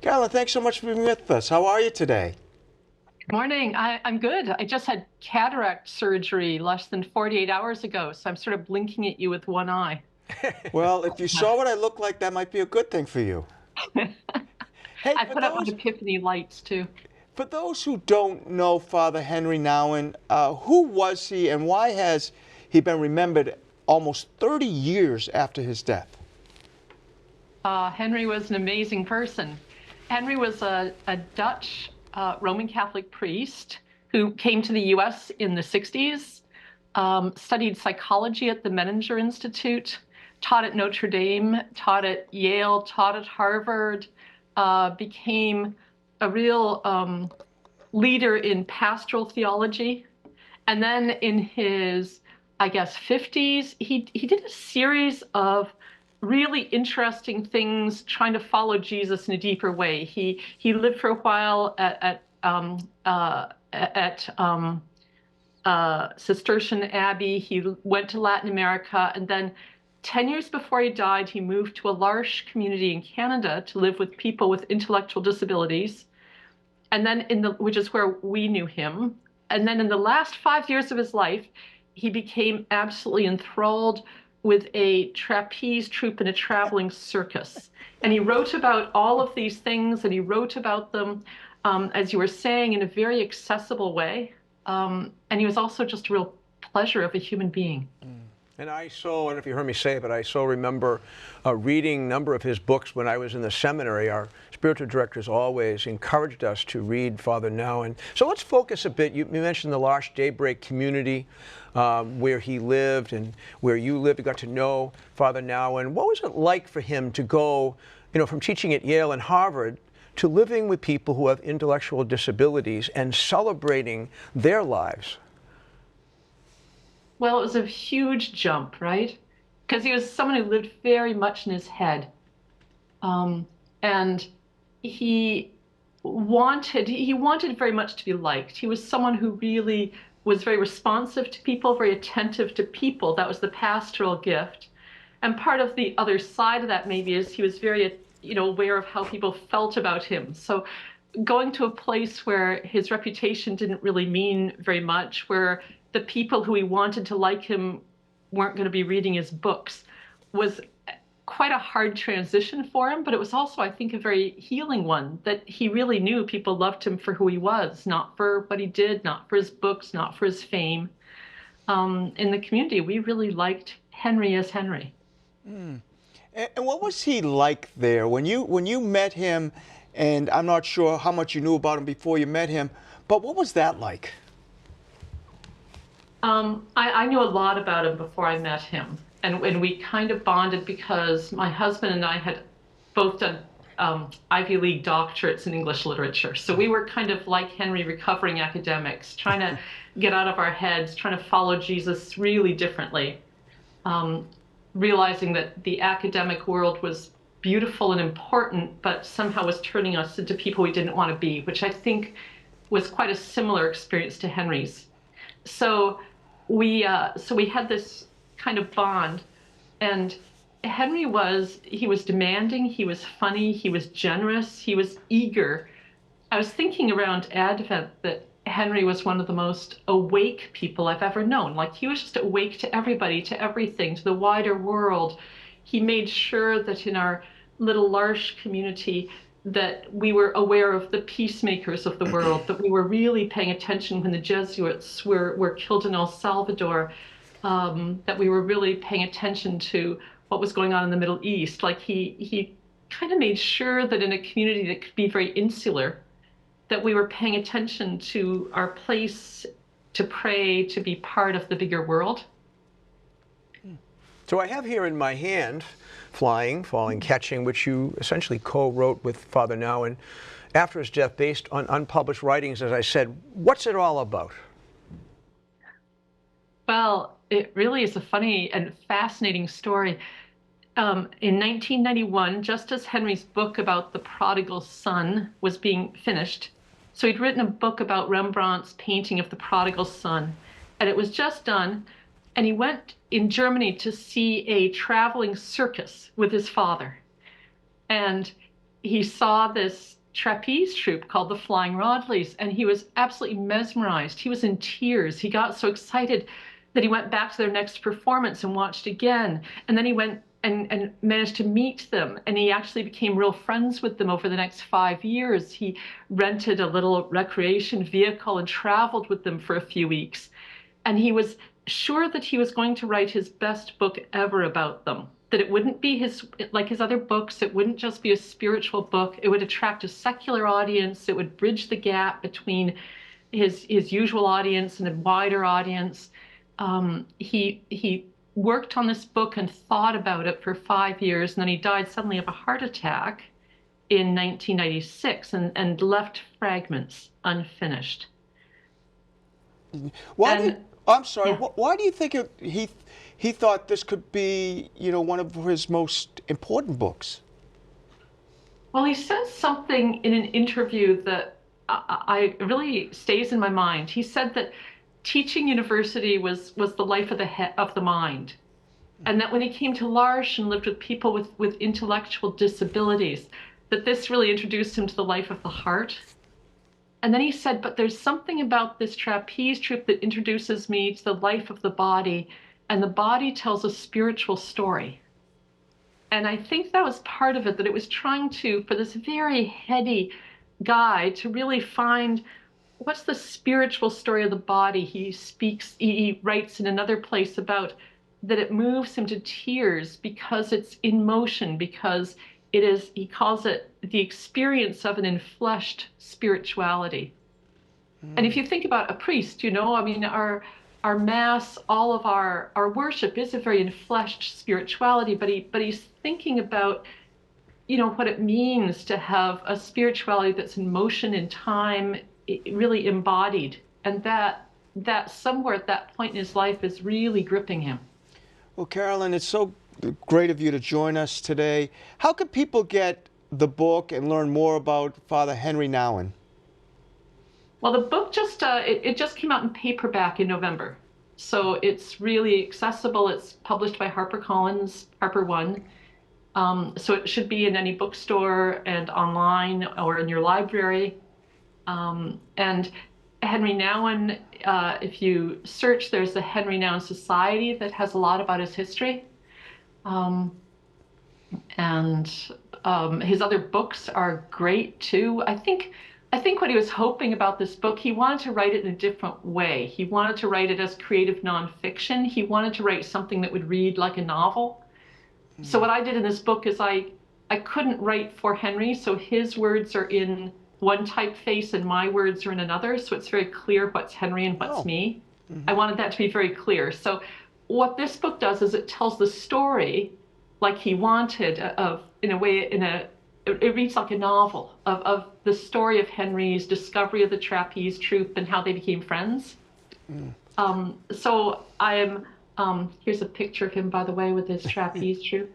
Carolyn, thanks so much for being with us. How are you today? Good morning. I'm good. I just had cataract surgery less than 48 hours ago, so I'm sort of blinking at you with one eye. Well, if you saw what I look like, that might be a good thing for you. Hey, I put up my epiphany lights too. for those who don't know Father Henri Nouwen, who was he and why has he been remembered almost 30 years after his death? Henri was an amazing person. Henri was a Dutch Roman Catholic priest who came to the US in the 60s, studied psychology at the Menninger Institute, taught at Notre Dame, taught at Yale, taught at Harvard, became a real leader in pastoral theology. And then in his, I guess, 50s, he did a series of really interesting things trying to follow Jesus in a deeper way. He lived for a while at Cistercian Abbey. He went to Latin America, and then 10 years before he died, he moved to a L'Arche community in Canada to live with people with intellectual disabilities. And then which is where we knew him. And then in the last 5 years of his life, he became absolutely enthralled with a trapeze troupe and a traveling circus. And he wrote about all of these things, and he wrote about them, as you were saying, in a very accessible way. And he was also just a real pleasure of a human being. And I don't know if you heard me say it, but I remember reading a number of his books when I was in the seminary. Our spiritual directors always encouraged us to read Father Nouwen. So let's focus a bit. You mentioned the L'Arche Daybreak community where he lived and where you lived. You got to know Father Nouwen. What was it like for him to go, from teaching at Yale and Harvard to living with people who have intellectual disabilities and celebrating their lives? Well, it was a huge jump, right? Because he was someone who lived very much in his head. And he wanted very much to be liked. He was someone who really was very responsive to people, very attentive to people. That was the pastoral gift. And part of the other side of that maybe is he was very, aware of how people felt about him. So going to a place where his reputation didn't really mean very much, where the people who he wanted to like him weren't going to be reading his books, was quite a hard transition for him, but it was also, I think, a very healing one, that he really knew people loved him for who he was, not for what he did, not for his books, not for his fame. In the community, we really liked Henri as Henri. And what was he like there when you met him? And I'm not sure how much you knew about him before you met him, but what was that like? I knew a lot about him before I met him, and we kind of bonded because my husband and I had both done Ivy League doctorates in English literature. So we were kind of like Henri, recovering academics, trying to get out of our heads, trying to follow Jesus really differently, realizing that the academic world was beautiful and important, but somehow was turning us into people we didn't want to be, which I think was quite a similar experience to Henri's. So we had this kind of bond, and Henri was demanding, he was funny, he was generous, he was eager. I was thinking around Advent that Henri was one of the most awake people I've ever known. Like, he was just awake to everybody, to everything, to the wider world. He made sure that in our little L'Arche community that we were aware of the peacemakers of the world, that we were really paying attention when the Jesuits were killed in El Salvador, that we were really paying attention to what was going on in the Middle East. Like, he kind of made sure that in a community that could be very insular, that we were paying attention to our place to pray, to be part of the bigger world. So I have here in my hand Flying, Falling, Catching, which you essentially co-wrote with Father Nouwen after his death, based on unpublished writings, as I said. What's it all about? Well, it really is a funny and fascinating story. In 1991, just as Henri's book about the prodigal son was being finished, so he'd written a book about Rembrandt's painting of the prodigal son, and it was just done, and he went in Germany to see a traveling circus with his father. And he saw this trapeze troupe called the Flying Rodleys, and he was absolutely mesmerized. He was in tears. He got so excited that he went back to their next performance and watched again. And then he went and managed to meet them. And he actually became real friends with them over the next 5 years. He rented a little recreation vehicle and traveled with them for a few weeks. And he was sure that he was going to write his best book ever about them. That it wouldn't be like his other books. It wouldn't just be a spiritual book. It would attract a secular audience. It would bridge the gap between his usual audience and a wider audience. He worked on this book and thought about it for 5 years, and then he died suddenly of a heart attack in 1996 and left fragments unfinished. I'm sorry. Yeah. Why do you think he thought this could be, one of his most important books? Well, he says something in an interview that I really stays in my mind. He said that teaching university was the life of the mind, and that when he came to L'Arche and lived with people with intellectual disabilities, that this really introduced him to the life of the heart. And then he said, but there's something about this trapeze troupe that introduces me to the life of the body, and the body tells a spiritual story. And I think that was part of it, that it was trying to, for this very heady guy, to really find what's the spiritual story of the body. He writes in another place about that it moves him to tears because it's in motion, because it is, he calls it the experience of an enfleshed spirituality. And if you think about a priest, our Mass, all of our worship is a very enfleshed spirituality, but he's thinking about, what it means to have a spirituality that's in motion, in time, really embodied. And that somewhere at that point in his life is really gripping him. Well, Carolyn, it's so great of you to join us today. How can people get the book and learn more about Father Henri Nouwen? Well, the book it just came out in paperback in November. So it's really accessible. It's published by HarperCollins, Harper One. So it should be in any bookstore and online or in your library. And Henri Nouwen, if you search, there's the Henri Nouwen Society that has a lot about his history. And his other books are great too. I think what he was hoping about this book, he wanted to write it in a different way. He wanted to write it as creative nonfiction. He wanted to write something that would read like a novel. So what I did in this book is I couldn't write for Henri, so his words are in one typeface and my words are in another, so it's very clear what's Henri and what's me. I wanted that to be very clear. So what this book does is it tells the story like he wanted, it reads like a novel of the story of Henri's discovery of the trapeze troupe and how they became friends. So here's a picture of him, by the way, with his trapeze troupe.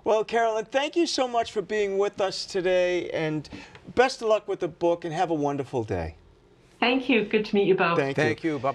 Well, Carolyn, thank you so much for being with us today, and best of luck with the book, and have a wonderful day. Thank you. Good to meet you both. Thank you. Bye-bye.